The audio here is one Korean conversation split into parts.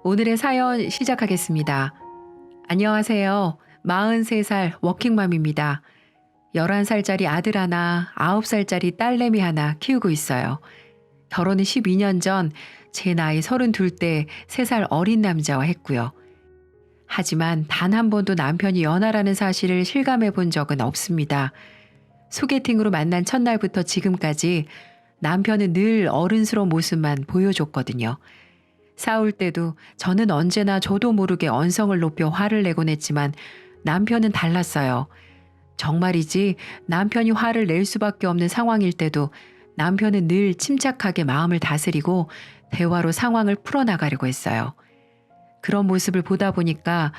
오늘의 사연 시작하겠습니다. 안녕하세요. 43살 워킹맘입니다. 11살짜리 아들 하나, 9살짜리 딸내미 하나 키우고 있어요. 결혼은 12년 전 제 나이 32 때 3살 어린 남자와 했고요. 하지만 단 한 번도 남편이 연하라는 사실을 실감해 본 적은 없습니다. 소개팅으로 만난 첫날부터 지금까지 남편은 늘 어른스러운 모습만 보여줬거든요. 싸울 때도 저는 언제나 저도 모르게 언성을 높여 화를 내곤 했지만 남편은 달랐어요. 정말이지 남편이 화를 낼 수밖에 없는 상황일 때도 남편은 늘 침착하게 마음을 다스리고 대화로 상황을 풀어나가려고 했어요. 그런 모습을 보다 보니까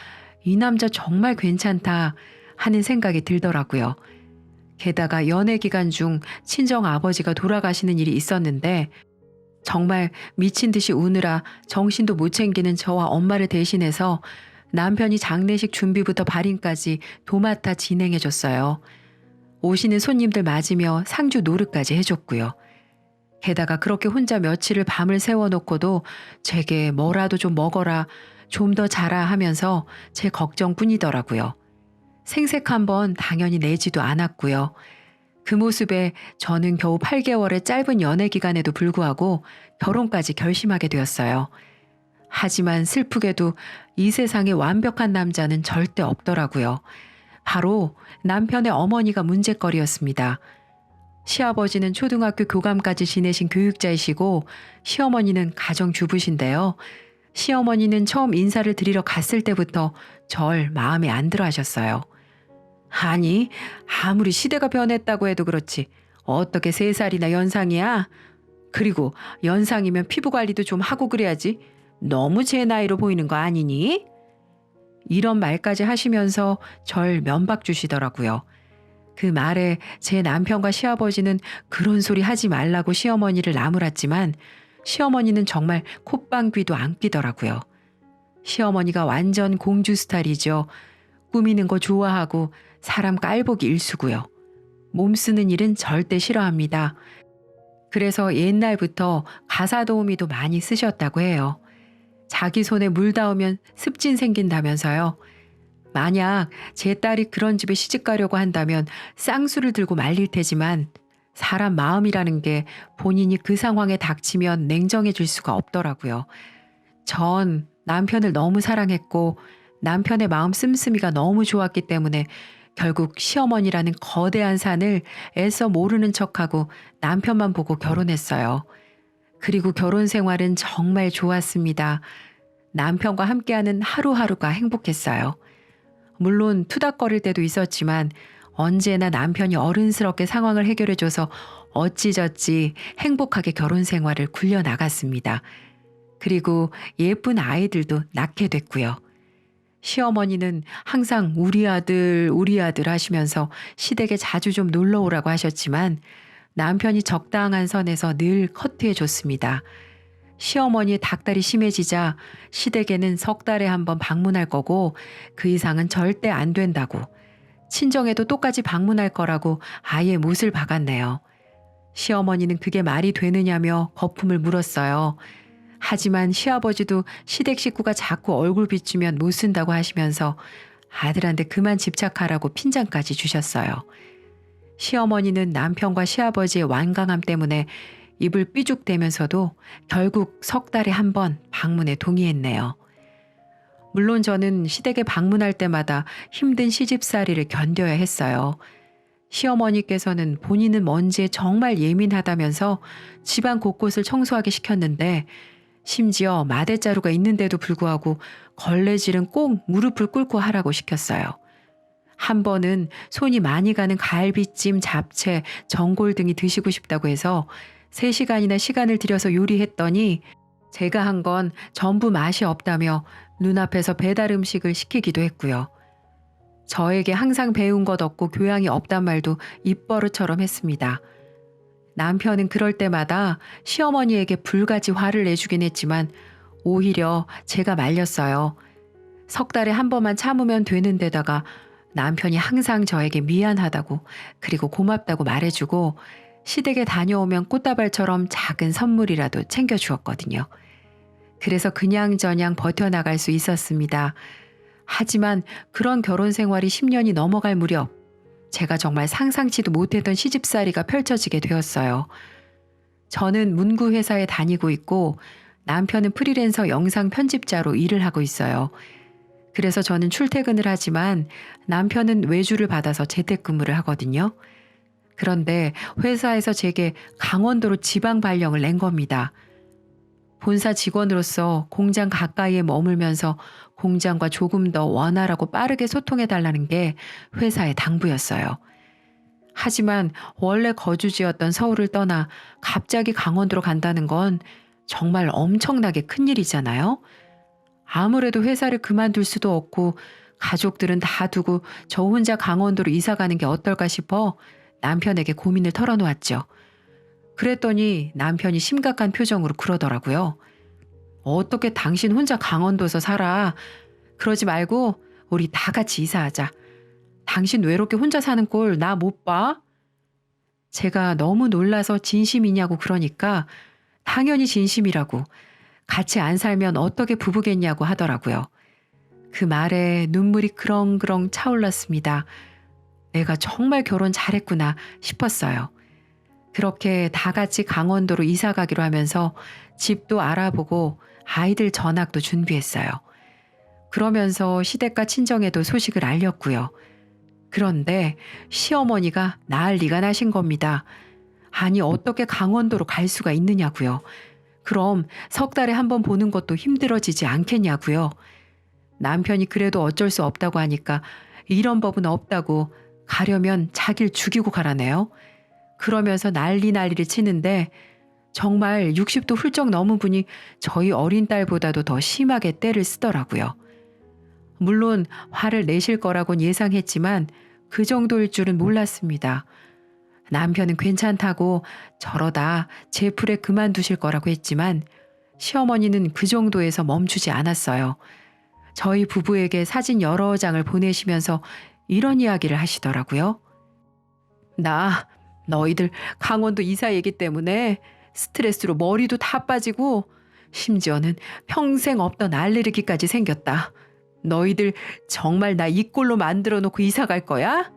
이 남자 정말 괜찮다 하는 생각이 들더라고요. 게다가 연애 기간 중 친정 아버지가 돌아가시는 일이 있었는데 정말 미친 듯이 우느라 정신도 못 챙기는 저와 엄마를 대신해서 남편이 장례식 준비부터 발인까지 도맡아 진행해줬어요. 오시는 손님들 맞으며 상주 노릇까지 해줬고요. 게다가 그렇게 혼자 며칠을 밤을 세워놓고도 제게 뭐라도 좀 먹어라, 좀 더 자라 하면서 제 걱정뿐이더라고요. 생색 한번 당연히 내지도 않았고요. 그 모습에 저는 겨우 8개월의 짧은 연애 기간에도 불구하고 결혼까지 결심하게 되었어요. 하지만 슬프게도 이 세상에 완벽한 남자는 절대 없더라고요. 바로 남편의 어머니가 문제거리였습니다. 시아버지는 초등학교 교감까지 지내신 교육자이시고 시어머니는 가정주부신데요. 시어머니는 처음 인사를 드리러 갔을 때부터 절 마음에 안 들어 하셨어요. 아니, 아무리 시대가 변했다고 해도 그렇지. 어떻게 3살이나 연상이야? 그리고 연상이면 피부 관리도 좀 하고 그래야지. 너무 제 나이로 보이는 거 아니니? 이런 말까지 하시면서 절 면박 주시더라고요. 그 말에 제 남편과 시아버지는 그런 소리 하지 말라고 시어머니를 나무랐지만 시어머니는 정말 콧방귀도 안 뀌더라고요. 시어머니가 완전 공주 스타일이죠. 꾸미는 거 좋아하고 사람 깔보기 일수고요. 몸 쓰는 일은 절대 싫어합니다. 그래서 옛날부터 가사 도우미도 많이 쓰셨다고 해요. 자기 손에 물 닿으면 습진 생긴다면서요. 만약 제 딸이 그런 집에 시집 가려고 한다면 쌍수를 들고 말릴 테지만 사람 마음이라는 게 본인이 그 상황에 닥치면 냉정해질 수가 없더라고요. 전 남편을 너무 사랑했고 남편의 마음 씀씀이가 너무 좋았기 때문에 결국 시어머니라는 거대한 산을 애써 모르는 척하고 남편만 보고 결혼했어요. 그리고 결혼 생활은 정말 좋았습니다. 남편과 함께하는 하루하루가 행복했어요. 물론 투닥거릴 때도 있었지만 언제나 남편이 어른스럽게 상황을 해결해줘서 어찌저찌 행복하게 결혼 생활을 굴려나갔습니다. 그리고 예쁜 아이들도 낳게 됐고요. 시어머니는 항상 우리 아들 하시면서 시댁에 자주 좀 놀러 오라고 하셨지만 남편이 적당한 선에서 늘 커트해 줬습니다. 시어머니의 닭다리 심해지자 시댁에는 석 달에 한 번 방문할 거고 그 이상은 절대 안 된다고, 친정에도 똑같이 방문할 거라고 아예 못을 박았네요. 시어머니는 그게 말이 되느냐며 거품을 물었어요. 하지만 시아버지도 시댁 식구가 자꾸 얼굴 비추면 못 쓴다고 하시면서 아들한테 그만 집착하라고 핀잔까지 주셨어요. 시어머니는 남편과 시아버지의 완강함 때문에 입을 삐죽대면서도 결국 석 달에 한 번 방문에 동의했네요. 물론 저는 시댁에 방문할 때마다 힘든 시집살이를 견뎌야 했어요. 시어머니께서는 본인은 먼지에 정말 예민하다면서 집안 곳곳을 청소하게 시켰는데 심지어 마대자루가 있는데도 불구하고 걸레질은 꼭 무릎을 꿇고 하라고 시켰어요. 한 번은 손이 많이 가는 갈비찜, 잡채, 전골 등이 드시고 싶다고 해서 3시간이나 시간을 들여서 요리했더니 제가 한 건 전부 맛이 없다며 눈앞에서 배달 음식을 시키기도 했고요. 저에게 항상 배운 것 없고 교양이 없단 말도 입버릇처럼 했습니다. 남편은 그럴 때마다 시어머니에게 불가지 화를 내주긴 했지만 오히려 제가 말렸어요. 석 달에 한 번만 참으면 되는 데다가 남편이 항상 저에게 미안하다고 그리고 고맙다고 말해주고 시댁에 다녀오면 꽃다발처럼 작은 선물이라도 챙겨주었거든요. 그래서 그냥저냥 버텨나갈 수 있었습니다. 하지만 그런 결혼 생활이 10년이 넘어갈 무렵 제가 정말 상상치도 못했던 시집살이가 펼쳐지게 되었어요. 저는 문구 회사에 다니고 있고 남편은 프리랜서 영상 편집자로 일을 하고 있어요. 그래서 저는 출퇴근을 하지만 남편은 외주를 받아서 재택근무를 하거든요. 그런데 회사에서 제게 강원도로 지방 발령을 낸 겁니다. 본사 직원으로서 공장 가까이에 머물면서 공장과 조금 더 원활하고 빠르게 소통해 달라는 게 회사의 당부였어요. 하지만 원래 거주지였던 서울을 떠나 갑자기 강원도로 간다는 건 정말 엄청나게 큰 일이잖아요. 아무래도 회사를 그만둘 수도 없고 가족들은 다 두고 저 혼자 강원도로 이사 가는 게 어떨까 싶어 남편에게 고민을 털어놓았죠. 그랬더니 남편이 심각한 표정으로 그러더라고요. 어떻게 당신 혼자 강원도에서 살아? 그러지 말고 우리 다 같이 이사하자. 당신 외롭게 혼자 사는 꼴 나 못 봐? 제가 너무 놀라서 진심이냐고 그러니까 당연히 진심이라고, 같이 안 살면 어떻게 부부겠냐고 하더라고요. 그 말에 눈물이 그렁그렁 차올랐습니다. 내가 정말 결혼 잘했구나 싶었어요. 그렇게 다 같이 강원도로 이사 가기로 하면서 집도 알아보고 아이들 전학도 준비했어요. 그러면서 시댁과 친정에도 소식을 알렸고요. 그런데 시어머니가 난리가 나신 겁니다. 아니 어떻게 강원도로 갈 수가 있느냐고요. 그럼 석 달에 한 번 보는 것도 힘들어지지 않겠냐고요. 남편이 그래도 어쩔 수 없다고 하니까 이런 법은 없다고, 가려면 자기를 죽이고 가라네요. 그러면서 난리를 치는데 정말 60도 훌쩍 넘은 분이 저희 어린 딸보다도 더 심하게 떼를 쓰더라고요. 물론 화를 내실 거라곤 예상했지만 그 정도일 줄은 몰랐습니다. 남편은 괜찮다고 저러다 제 풀에 그만두실 거라고 했지만 시어머니는 그 정도에서 멈추지 않았어요. 저희 부부에게 사진 여러 장을 보내시면서 이런 이야기를 하시더라고요. 나 너희들 강원도 이사 얘기 때문에 스트레스로 머리도 다 빠지고 심지어는 평생 없던 알레르기까지 생겼다. 너희들 정말 나 이 꼴로 만들어 놓고 이사 갈 거야?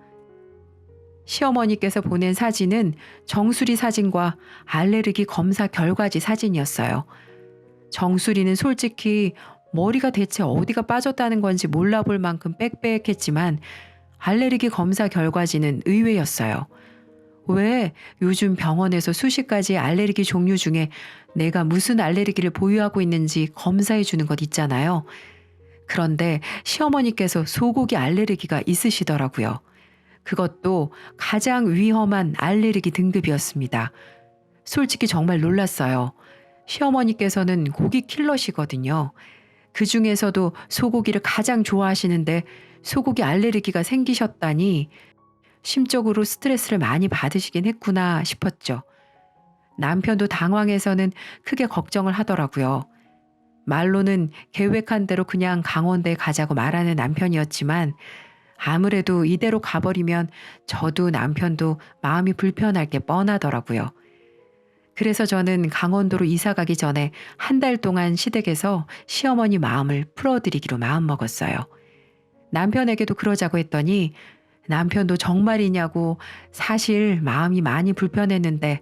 시어머니께서 보낸 사진은 정수리 사진과 알레르기 검사 결과지 사진이었어요. 정수리는 솔직히 머리가 대체 어디가 빠졌다는 건지 몰라볼 만큼 빽빽했지만 알레르기 검사 결과지는 의외였어요. 왜 요즘 병원에서 수십 가지의 알레르기 종류 중에 내가 무슨 알레르기를 보유하고 있는지 검사해 주는 것 있잖아요. 그런데 시어머니께서 소고기 알레르기가 있으시더라고요. 그것도 가장 위험한 알레르기 등급이었습니다. 솔직히 정말 놀랐어요. 시어머니께서는 고기 킬러시거든요. 그 중에서도 소고기를 가장 좋아하시는데 소고기 알레르기가 생기셨다니 심적으로 스트레스를 많이 받으시긴 했구나 싶었죠. 남편도 당황해서는 크게 걱정을 하더라고요. 말로는 계획한 대로 그냥 강원도에 가자고 말하는 남편이었지만 아무래도 이대로 가버리면 저도 남편도 마음이 불편할 게 뻔하더라고요. 그래서 저는 강원도로 이사 가기 전에 한 달 동안 시댁에서 시어머니 마음을 풀어드리기로 마음먹었어요. 남편에게도 그러자고 했더니 남편도 정말이냐고, 사실 마음이 많이 불편했는데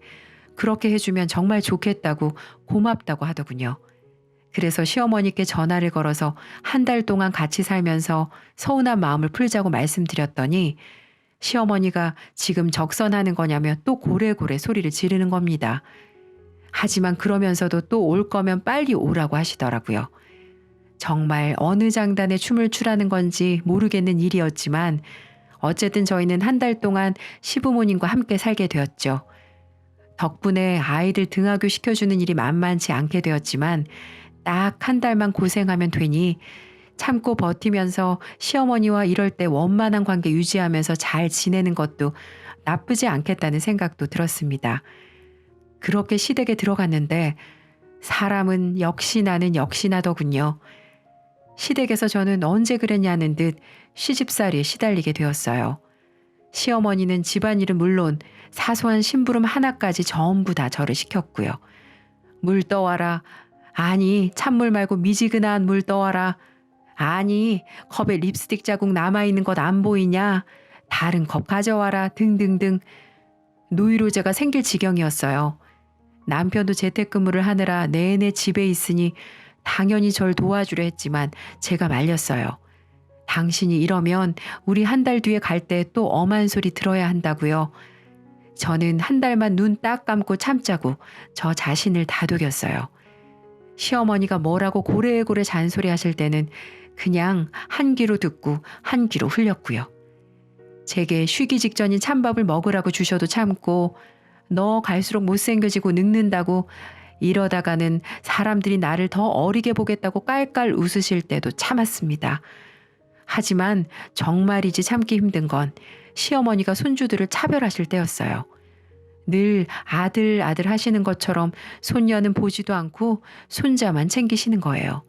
그렇게 해주면 정말 좋겠다고 고맙다고 하더군요. 그래서 시어머니께 전화를 걸어서 한 달 동안 같이 살면서 서운한 마음을 풀자고 말씀드렸더니 시어머니가 지금 적선하는 거냐며 또 고래고래 소리를 지르는 겁니다. 하지만 그러면서도 또 올 거면 빨리 오라고 하시더라고요. 정말 어느 장단에 춤을 추라는 건지 모르겠는 일이었지만 어쨌든 저희는 한 달 동안 시부모님과 함께 살게 되었죠. 덕분에 아이들 등하교 시켜주는 일이 만만치 않게 되었지만 딱 한 달만 고생하면 되니 참고 버티면서 시어머니와 이럴 때 원만한 관계 유지하면서 잘 지내는 것도 나쁘지 않겠다는 생각도 들었습니다. 그렇게 시댁에 들어갔는데 사람은 역시나는 역시나더군요. 시댁에서 저는 언제 그랬냐는 듯 시집살이에 시달리게 되었어요. 시어머니는 집안일은 물론 사소한 심부름 하나까지 전부 다 저를 시켰고요. 물 떠와라, 아니, 찬물 말고 미지근한 물 떠와라. 아니, 컵에 립스틱 자국 남아있는 것 안 보이냐? 다른 컵 가져와라. 등등등. 노이로제가 생길 지경이었어요. 남편도 재택근무를 하느라 내내 집에 있으니 당연히 절 도와주려 했지만 제가 말렸어요. 당신이 이러면 우리 한 달 뒤에 갈 때 또 엄한 소리 들어야 한다고요. 저는 한 달만 눈 딱 감고 참자고 저 자신을 다독였어요. 시어머니가 뭐라고 고래고래 잔소리하실 때는 그냥 한 귀로 듣고 한 귀로 흘렸고요. 제게 쉬기 직전인 찬밥을 먹으라고 주셔도 참고 너 갈수록 못생겨지고 늙는다고 이러다가는 사람들이 나를 더 어리게 보겠다고 깔깔 웃으실 때도 참았습니다. 하지만 정말이지 참기 힘든 건 시어머니가 손주들을 차별하실 때였어요. 늘 아들 아들 하시는 것처럼 손녀는 보지도 않고 손자만 챙기시는 거예요.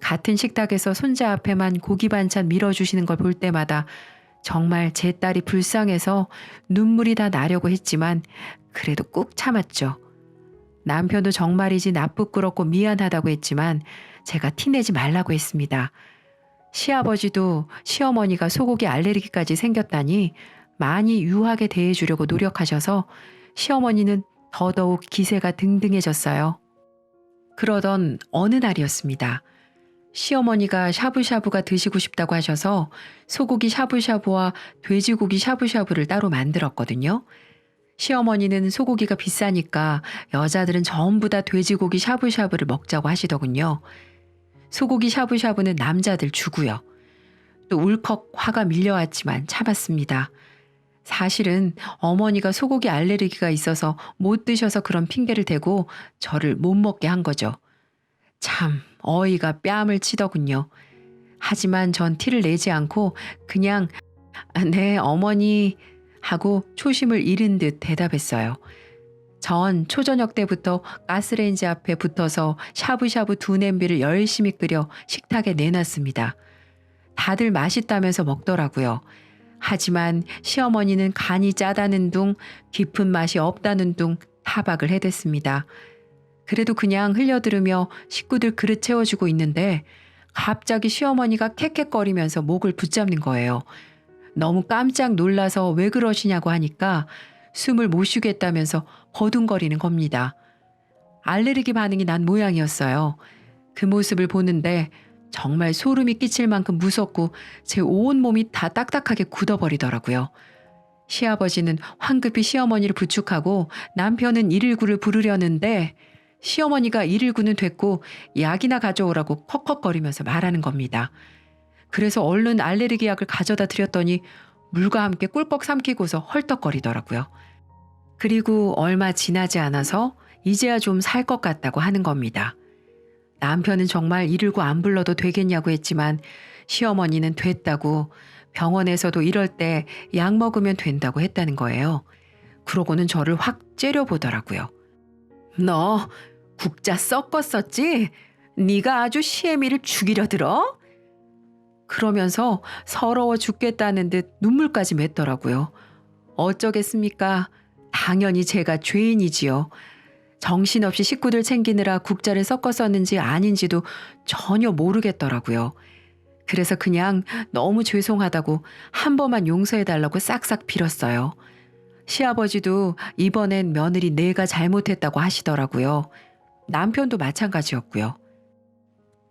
같은 식탁에서 손자 앞에만 고기 반찬 밀어주시는 걸 볼 때마다 정말 제 딸이 불쌍해서 눈물이 다 나려고 했지만 그래도 꾹 참았죠. 남편도 정말이지 나쁘끄럽고 미안하다고 했지만 제가 티내지 말라고 했습니다. 시아버지도 시어머니가 소고기 알레르기까지 생겼다니 많이 유하게 대해주려고 노력하셔서 시어머니는 더더욱 기세가 등등해졌어요. 그러던 어느 날이었습니다. 시어머니가 샤브샤브가 드시고 싶다고 하셔서 소고기 샤브샤브와 돼지고기 샤브샤브를 따로 만들었거든요. 시어머니는 소고기가 비싸니까 여자들은 전부 다 돼지고기 샤브샤브를 먹자고 하시더군요. 소고기 샤브샤브는 남자들 주고요. 또 울컥 화가 밀려왔지만 참았습니다. 사실은 어머니가 소고기 알레르기가 있어서 못 드셔서 그런 핑계를 대고 저를 못 먹게 한 거죠. 참 어이가 뺨을 치더군요. 하지만 전 티를 내지 않고 그냥 네 어머니 하고 초심을 잃은 듯 대답했어요. 전 초저녁 때부터 가스레인지 앞에 붙어서 샤브샤브 두 냄비를 열심히 끓여 식탁에 내놨습니다. 다들 맛있다면서 먹더라고요. 하지만 시어머니는 간이 짜다는 둥 깊은 맛이 없다는 둥 타박을 해댔습니다. 그래도 그냥 흘려들으며 식구들 그릇 채워주고 있는데 갑자기 시어머니가 캑캑거리면서 목을 붙잡는 거예요. 너무 깜짝 놀라서 왜 그러시냐고 하니까 숨을 못 쉬겠다면서 버둥거리는 겁니다. 알레르기 반응이 난 모양이었어요. 그 모습을 보는데 정말 소름이 끼칠 만큼 무섭고 제 온몸이 다 딱딱하게 굳어버리더라고요. 시아버지는 황급히 시어머니를 부축하고 남편은 119를 부르려는데 시어머니가 119는 됐고 약이나 가져오라고 컥컥거리면서 말하는 겁니다. 그래서 얼른 알레르기 약을 가져다 드렸더니 물과 함께 꿀꺽 삼키고서 헐떡거리더라고요. 그리고 얼마 지나지 않아서 이제야 좀 살 것 같다고 하는 겁니다. 남편은 정말 119 안 불러도 되겠냐고 했지만 시어머니는 됐다고 병원에서도 이럴 때 약 먹으면 된다고 했다는 거예요. 그러고는 저를 확 째려보더라고요. 너 국자 섞었었지? 네가 아주 시애미를 죽이려 들어? 그러면서 서러워 죽겠다는 듯 눈물까지 맺더라고요. 어쩌겠습니까? 당연히 제가 죄인이지요. 정신없이 식구들 챙기느라 국자를 섞었었는지 아닌지도 전혀 모르겠더라고요. 그래서 그냥 너무 죄송하다고 한 번만 용서해달라고 싹싹 빌었어요. 시아버지도 이번엔 며느리 내가 잘못했다고 하시더라고요. 남편도 마찬가지였고요.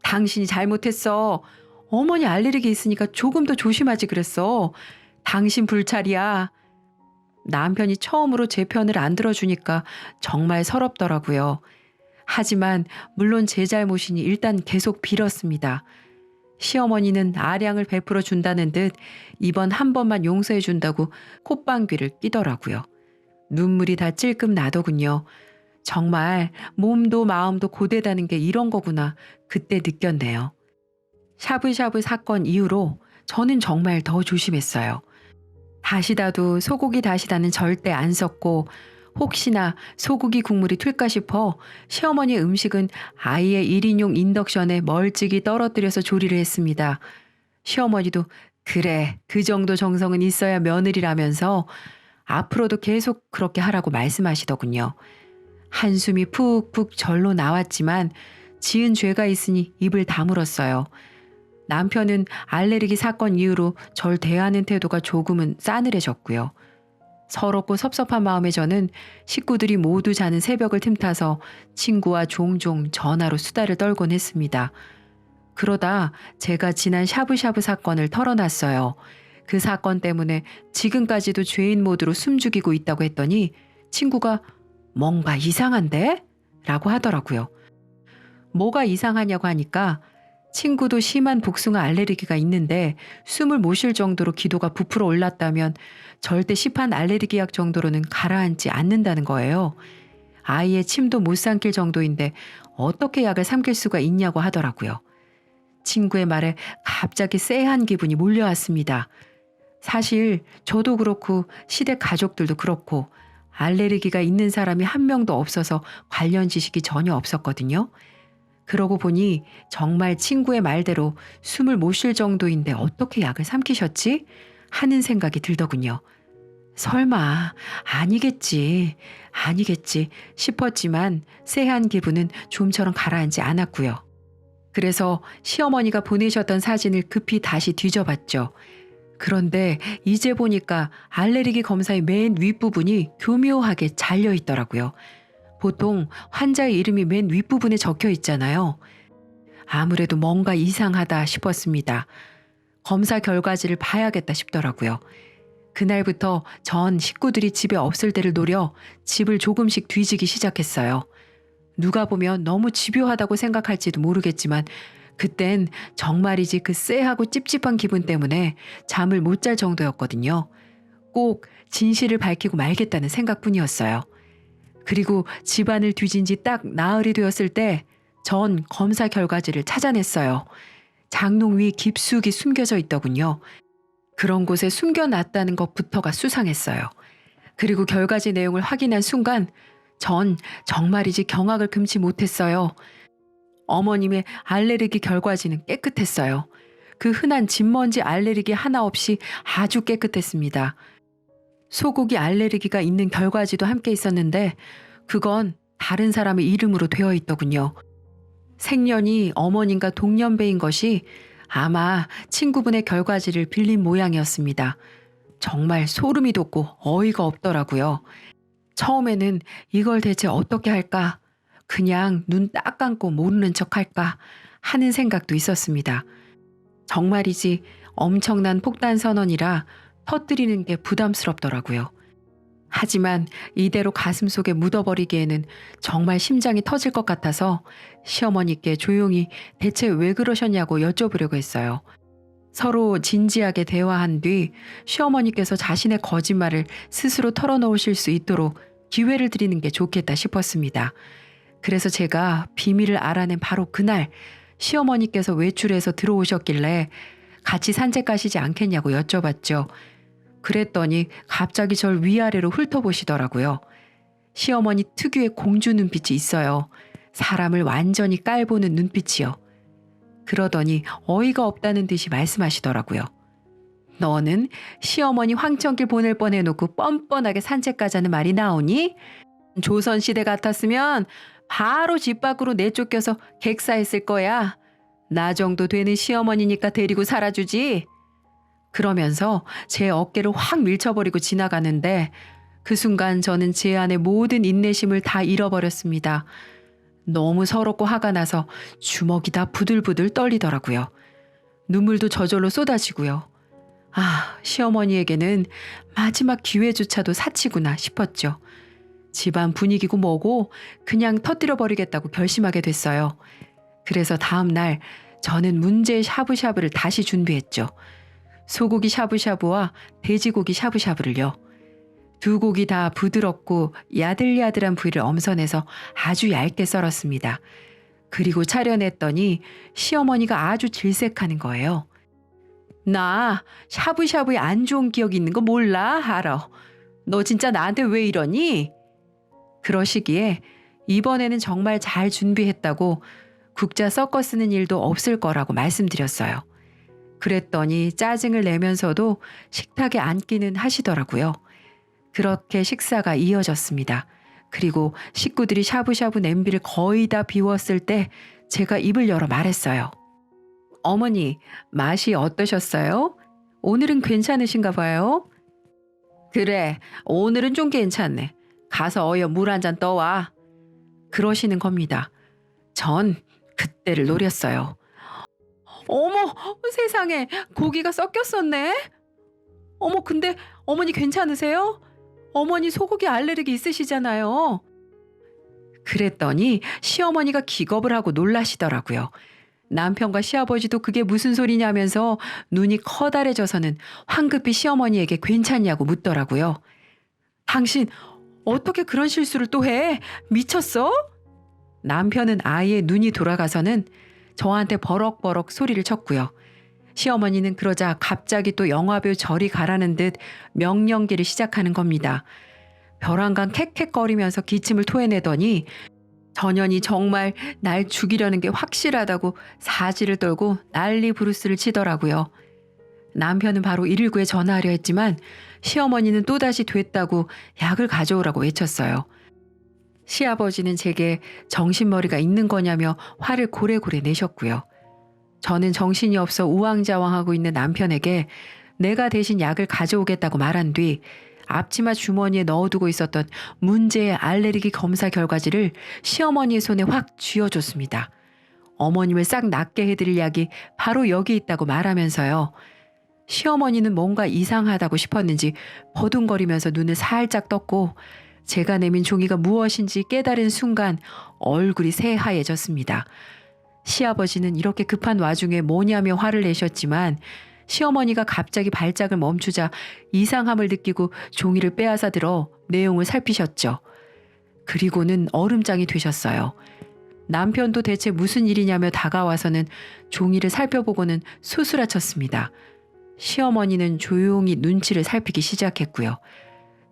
당신이 잘못했어. 어머니 알레르기 있으니까 조금 더 조심하지 그랬어. 당신 불찰이야. 남편이 처음으로 제 편을 안 들어주니까 정말 서럽더라고요. 하지만 물론 제 잘못이니 일단 계속 빌었습니다. 시어머니는 아량을 베풀어 준다는 듯 이번 한 번만 용서해 준다고 콧방귀를 끼더라고요. 눈물이 다 찔끔 나더군요. 정말 몸도 마음도 고되다는 게 이런 거구나 그때 느꼈네요. 샤브샤브 사건 이후로 저는 정말 더 조심했어요. 다시다도 소고기 다시다는 절대 안 섞고 혹시나 소고기 국물이 튈까 싶어 시어머니 음식은 아이의 1인용 인덕션에 멀찍이 떨어뜨려서 조리를 했습니다. 시어머니도 그래 그 정도 정성은 있어야 며느리라면서 앞으로도 계속 그렇게 하라고 말씀하시더군요. 한숨이 푹푹 절로 나왔지만 지은 죄가 있으니 입을 다물었어요. 남편은 알레르기 사건 이후로 절 대하는 태도가 조금은 싸늘해졌고요. 서럽고 섭섭한 마음에 저는 식구들이 모두 자는 새벽을 틈타서 친구와 종종 전화로 수다를 떨곤 했습니다. 그러다 제가 지난 샤브샤브 사건을 털어놨어요. 그 사건 때문에 지금까지도 죄인 모드로 숨죽이고 있다고 했더니 친구가 뭔가 이상한데? 라고 하더라고요. 뭐가 이상하냐고 하니까 친구도 심한 복숭아 알레르기가 있는데 숨을 못 쉴 정도로 기도가 부풀어 올랐다면 절대 시판 알레르기 약 정도로는 가라앉지 않는다는 거예요. 아이의 침도 못 삼킬 정도인데 어떻게 약을 삼킬 수가 있냐고 하더라고요. 친구의 말에 갑자기 쎄한 기분이 몰려왔습니다. 사실 저도 그렇고 시댁 가족들도 그렇고 알레르기가 있는 사람이 한 명도 없어서 관련 지식이 전혀 없었거든요. 그러고 보니 정말 친구의 말대로 숨을 못 쉴 정도인데 어떻게 약을 삼키셨지? 하는 생각이 들더군요. 설마 아니겠지 싶었지만 쎄한 기분은 좀처럼 가라앉지 않았고요. 그래서 시어머니가 보내셨던 사진을 급히 다시 뒤져봤죠. 그런데 이제 보니까 알레르기 검사의 맨 윗부분이 교묘하게 잘려 있더라고요. 보통 환자의 이름이 맨 윗부분에 적혀 있잖아요. 아무래도 뭔가 이상하다 싶었습니다. 검사 결과지를 봐야겠다 싶더라고요. 그날부터 전 식구들이 집에 없을 때를 노려 집을 조금씩 뒤지기 시작했어요. 누가 보면 너무 집요하다고 생각할지도 모르겠지만 그땐 정말이지 그 쎄하고 찝찝한 기분 때문에 잠을 못 잘 정도였거든요. 꼭 진실을 밝히고 말겠다는 생각뿐이었어요. 그리고 집안을 뒤진 지 딱 나흘이 되었을 때 전 검사 결과지를 찾아냈어요. 장롱 위 깊숙이 숨겨져 있더군요. 그런 곳에 숨겨놨다는 것부터가 수상했어요. 그리고 결과지 내용을 확인한 순간 전 정말이지 경악을 금치 못했어요. 어머님의 알레르기 결과지는 깨끗했어요. 그 흔한 진먼지 알레르기 하나 없이 아주 깨끗했습니다. 소고기 알레르기가 있는 결과지도 함께 있었는데 그건 다른 사람의 이름으로 되어 있더군요. 생년이 어머님과 동년배인 것이 아마 친구분의 결과지를 빌린 모양이었습니다. 정말 소름이 돋고 어이가 없더라고요. 처음에는 이걸 대체 어떻게 할까? 그냥 눈 딱 감고 모르는 척 할까? 하는 생각도 있었습니다. 정말이지 엄청난 폭탄 선언이라 터뜨리는 게 부담스럽더라고요. 하지만 이대로 가슴속에 묻어버리기에는 정말 심장이 터질 것 같아서 시어머니께 조용히 대체 왜 그러셨냐고 여쭤보려고 했어요. 서로 진지하게 대화한 뒤 시어머니께서 자신의 거짓말을 스스로 털어놓으실 수 있도록 기회를 드리는 게 좋겠다 싶었습니다. 그래서 제가 비밀을 알아낸 바로 그날 시어머니께서 외출해서 들어오셨길래 같이 산책 가시지 않겠냐고 여쭤봤죠. 그랬더니 갑자기 절 위아래로 훑어보시더라고요. 시어머니 특유의 공주 눈빛이 있어요. 사람을 완전히 깔보는 눈빛이요. 그러더니 어이가 없다는 듯이 말씀하시더라고요. 너는 시어머니 황천길 보낼 뻔해놓고 뻔뻔하게 산책 가자는 말이 나오니? 조선시대 같았으면 바로 집 밖으로 내쫓겨서 객사했을 거야. 나 정도 되는 시어머니니까 데리고 살아주지. 그러면서 제 어깨를 확 밀쳐버리고 지나가는데 그 순간 저는 제 안의 모든 인내심을 다 잃어버렸습니다. 너무 서럽고 화가 나서 주먹이 다 부들부들 떨리더라고요. 눈물도 저절로 쏟아지고요. 아, 시어머니에게는 마지막 기회조차도 사치구나 싶었죠. 집안 분위기고 뭐고 그냥 터뜨려버리겠다고 결심하게 됐어요. 그래서 다음 날 저는 문제의 샤브샤브를 다시 준비했죠. 소고기 샤브샤브와 돼지고기 샤브샤브를요. 두 고기 다 부드럽고 야들야들한 부위를 엄선해서 아주 얇게 썰었습니다. 그리고 차려냈더니 시어머니가 아주 질색하는 거예요. 나 샤브샤브에 안 좋은 기억이 있는 거 몰라? 알아. 너 진짜 나한테 왜 이러니? 그러시기에 이번에는 정말 잘 준비했다고 국자 섞어 쓰는 일도 없을 거라고 말씀드렸어요. 그랬더니 짜증을 내면서도 식탁에 앉기는 하시더라고요. 그렇게 식사가 이어졌습니다. 그리고 식구들이 샤브샤브 냄비를 거의 다 비웠을 때 제가 입을 열어 말했어요. 어머니, 맛이 어떠셨어요? 오늘은 괜찮으신가 봐요? 그래, 오늘은 좀 괜찮네. 가서 어여 물 한 잔 떠와. 그러시는 겁니다. 전 그때를 노렸어요. 어머, 세상에, 고기가 썩겼었네? 어머, 근데 어머니 괜찮으세요? 어머니 소고기 알레르기 있으시잖아요. 그랬더니 시어머니가 기겁을 하고 놀라시더라고요. 남편과 시아버지도 그게 무슨 소리냐면서 눈이 커다래져서는 황급히 시어머니에게 괜찮냐고 묻더라고요. 당신 어떻게 그런 실수를 또 해? 미쳤어? 남편은 아예 눈이 돌아가서는 저한테 버럭버럭 소리를 쳤고요. 시어머니는 그러자 갑자기 또 영화배우 저리 가라는 듯 명령기를 시작하는 겁니다. 벼랑간 캑캑거리면서 기침을 토해내더니 전현이 정말 날 죽이려는 게 확실하다고 사지를 떨고 난리 부르스를 치더라고요. 남편은 바로 119에 전화하려 했지만 시어머니는 또다시 됐다고 약을 가져오라고 외쳤어요. 시아버지는 제게 정신머리가 있는 거냐며 화를 고래고래 내셨고요. 저는 정신이 없어 우왕좌왕하고 있는 남편에게 내가 대신 약을 가져오겠다고 말한 뒤 앞치마 주머니에 넣어두고 있었던 문제의 알레르기 검사 결과지를 시어머니의 손에 확 쥐어줬습니다. 어머님을 싹 낫게 해드릴 약이 바로 여기 있다고 말하면서요. 시어머니는 뭔가 이상하다고 싶었는지 버둥거리면서 눈을 살짝 떴고 제가 내민 종이가 무엇인지 깨달은 순간 얼굴이 새하얘졌습니다. 시아버지는 이렇게 급한 와중에 뭐냐며 화를 내셨지만 시어머니가 갑자기 발작을 멈추자 이상함을 느끼고 종이를 빼앗아 들어 내용을 살피셨죠. 그리고는 얼음장이 되셨어요. 남편도 대체 무슨 일이냐며 다가와서는 종이를 살펴보고는 수스라쳤습니다. 시어머니는 조용히 눈치를 살피기 시작했고요.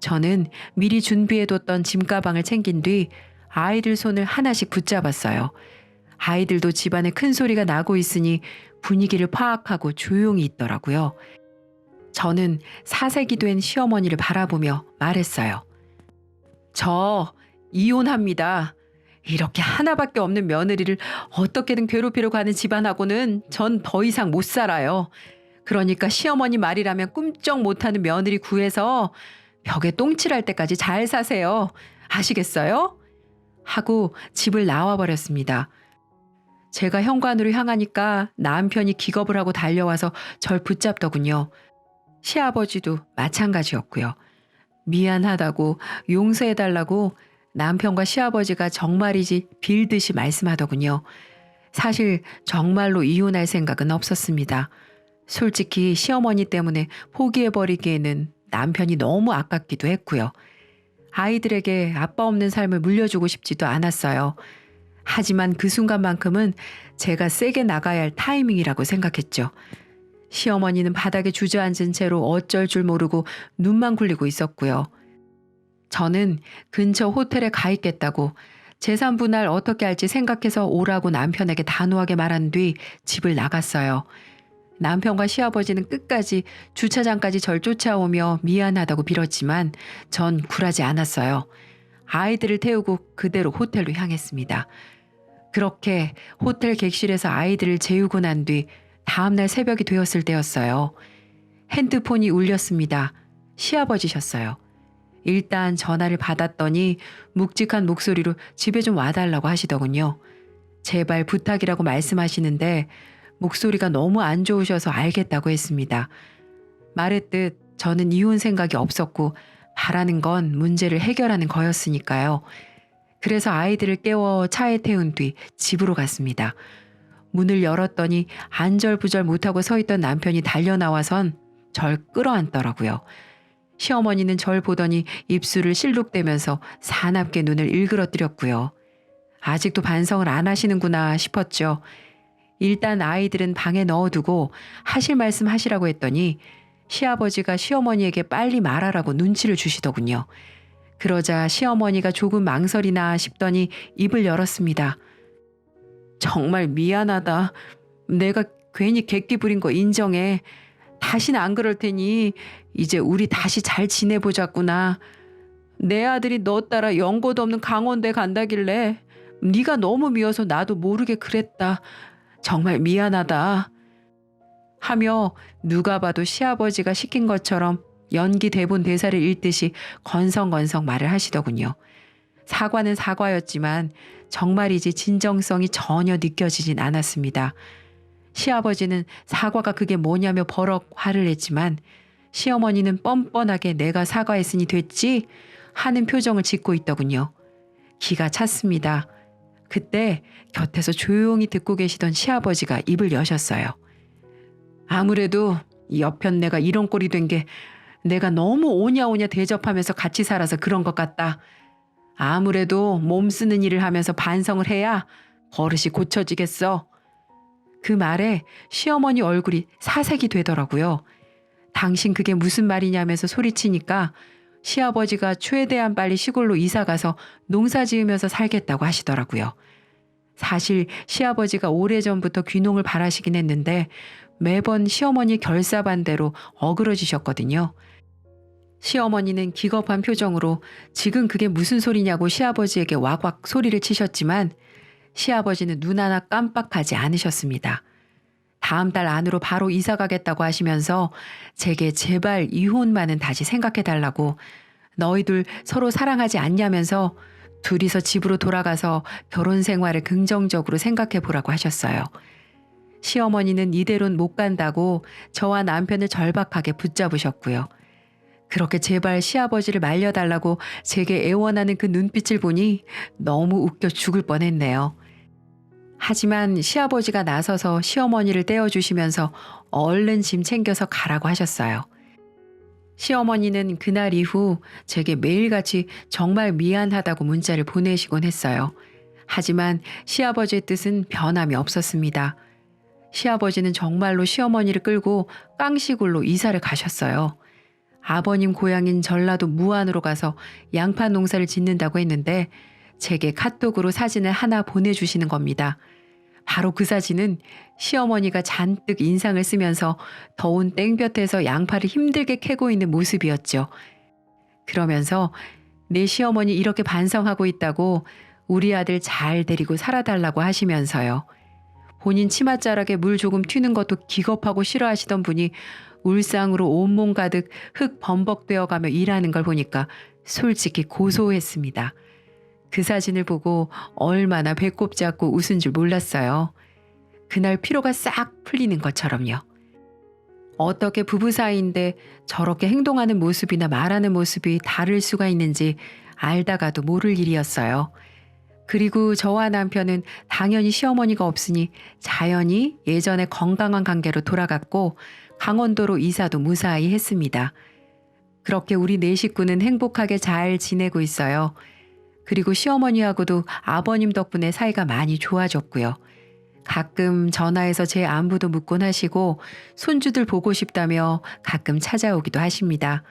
저는 미리 준비해뒀던 짐가방을 챙긴 뒤 아이들 손을 하나씩 붙잡았어요. 아이들도 집안에 큰 소리가 나고 있으니 분위기를 파악하고 조용히 있더라고요. 저는 사색이 된 시어머니를 바라보며 말했어요. 저 이혼합니다. 이렇게 하나밖에 없는 며느리를 어떻게든 괴롭히려고 하는 집안하고는 전 더 이상 못 살아요. 그러니까 시어머니 말이라면 꿈쩍 못하는 며느리 구해서 벽에 똥칠할 때까지 잘 사세요. 아시겠어요? 하고 집을 나와버렸습니다. 제가 현관으로 향하니까 남편이 기겁을 하고 달려와서 절 붙잡더군요. 시아버지도 마찬가지였고요. 미안하다고 용서해달라고 남편과 시아버지가 정말이지 빌듯이 말씀하더군요. 사실 정말로 이혼할 생각은 없었습니다. 솔직히 시어머니 때문에 포기해버리기에는 남편이 너무 아깝기도 했고요. 아이들에게 아빠 없는 삶을 물려주고 싶지도 않았어요. 하지만 그 순간만큼은 제가 세게 나가야 할 타이밍이라고 생각했죠. 시어머니는 바닥에 주저앉은 채로 어쩔 줄 모르고 눈만 굴리고 있었고요. 저는 근처 호텔에 가 있겠다고 재산 분할 어떻게 할지 생각해서 오라고 남편에게 단호하게 말한 뒤 집을 나갔어요. 남편과 시아버지는 끝까지 주차장까지 절 쫓아오며 미안하다고 빌었지만 전 굴하지 않았어요. 아이들을 태우고 그대로 호텔로 향했습니다. 그렇게 호텔 객실에서 아이들을 재우고 난 뒤 다음날 새벽이 되었을 때였어요. 핸드폰이 울렸습니다. 시아버지셨어요. 일단 전화를 받았더니 묵직한 목소리로 집에 좀 와달라고 하시더군요. 제발 부탁이라고 말씀하시는데 목소리가 너무 안 좋으셔서 알겠다고 했습니다. 말했듯 저는 이혼 생각이 없었고 바라는 건 문제를 해결하는 거였으니까요. 그래서 아이들을 깨워 차에 태운 뒤 집으로 갔습니다. 문을 열었더니 안절부절 못하고 서 있던 남편이 달려나와선 절 끌어안더라고요. 시어머니는 절 보더니 입술을 실룩대면서 사납게 눈을 일그러뜨렸고요. 아직도 반성을 안 하시는구나 싶었죠. 일단 아이들은 방에 넣어두고 하실 말씀 하시라고 했더니 시아버지가 시어머니에게 빨리 말하라고 눈치를 주시더군요. 그러자 시어머니가 조금 망설이나 싶더니 입을 열었습니다. 정말 미안하다. 내가 괜히 객기 부린 거 인정해. 다시는 안 그럴 테니 이제 우리 다시 잘 지내보자꾸나. 내 아들이 너 따라 연고도 없는 강원도에 간다길래 네가 너무 미워서 나도 모르게 그랬다. 정말 미안하다. 하며 누가 봐도 시아버지가 시킨 것처럼 연기 대본 대사를 읽듯이 건성건성 말을 하시더군요. 사과는 사과였지만 정말이지 진정성이 전혀 느껴지진 않았습니다. 시아버지는 사과가 그게 뭐냐며 버럭 화를 냈지만 시어머니는 뻔뻔하게 내가 사과했으니 됐지 하는 표정을 짓고 있더군요. 기가 찼습니다. 그때 곁에서 조용히 듣고 계시던 시아버지가 입을 여셨어요. 아무래도 이 여편네가 이런 꼴이 된 게 내가 너무 오냐오냐 대접하면서 같이 살아서 그런 것 같다. 아무래도 몸 쓰는 일을 하면서 반성을 해야 버릇이 고쳐지겠어. 그 말에 시어머니 얼굴이 사색이 되더라고요. 당신 그게 무슨 말이냐면서 소리치니까 시아버지가 최대한 빨리 시골로 이사가서 농사 지으면서 살겠다고 하시더라고요. 사실 시아버지가 오래전부터 귀농을 바라시긴 했는데 매번 시어머니 결사반대로 어그러지셨거든요. 시어머니는 기겁한 표정으로 지금 그게 무슨 소리냐고 시아버지에게 왁왁 소리를 치셨지만 시아버지는 눈 하나 깜빡하지 않으셨습니다. 다음 달 안으로 바로 이사 가겠다고 하시면서 제게 제발 이혼만은 다시 생각해달라고 너희들 서로 사랑하지 않냐면서 둘이서 집으로 돌아가서 결혼 생활을 긍정적으로 생각해 보라고 하셨어요. 시어머니는 이대로는 못 간다고 저와 남편을 절박하게 붙잡으셨고요. 그렇게 제발 시아버지를 말려달라고 제게 애원하는 그 눈빛을 보니 너무 웃겨 죽을 뻔했네요. 하지만 시아버지가 나서서 시어머니를 떼어주시면서 얼른 짐 챙겨서 가라고 하셨어요. 시어머니는 그날 이후 제게 매일같이 정말 미안하다고 문자를 보내시곤 했어요. 하지만 시아버지의 뜻은 변함이 없었습니다. 시아버지는 정말로 시어머니를 끌고 깡시골로 이사를 가셨어요. 아버님 고향인 전라도 무안으로 가서 양파 농사를 짓는다고 했는데 제게 카톡으로 사진을 하나 보내주시는 겁니다. 바로 그 사진은 시어머니가 잔뜩 인상을 쓰면서 더운 땡볕에서 양파를 힘들게 캐고 있는 모습이었죠. 그러면서 내 시어머니 이렇게 반성하고 있다고 우리 아들 잘 데리고 살아달라고 하시면서요. 본인 치맛자락에 물 조금 튀는 것도 기겁하고 싫어하시던 분이 울상으로 온몸 가득 흙 범벅되어가며 일하는 걸 보니까 솔직히 고소했습니다. 그 사진을 보고 얼마나 배꼽 잡고 웃은 줄 몰랐어요. 그날 피로가 싹 풀리는 것처럼요. 어떻게 부부 사이인데 저렇게 행동하는 모습이나 말하는 모습이 다를 수가 있는지 알다가도 모를 일이었어요. 그리고 저와 남편은 당연히 시어머니가 없으니 자연히 예전의 건강한 관계로 돌아갔고 강원도로 이사도 무사히 했습니다. 그렇게 우리 네 식구는 행복하게 잘 지내고 있어요. 그리고 시어머니하고도 아버님 덕분에 사이가 많이 좋아졌고요. 가끔 전화해서 제 안부도 묻곤 하시고 손주들 보고 싶다며 가끔 찾아오기도 하십니다.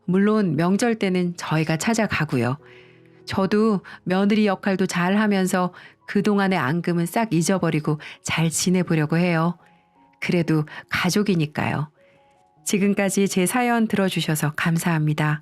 물론 명절 때는 저희가 찾아가고요. 저도 며느리 역할도 잘 하면서 그동안의 앙금은 싹 잊어버리고 잘 지내보려고 해요. 그래도 가족이니까요. 지금까지 제 사연 들어주셔서 감사합니다.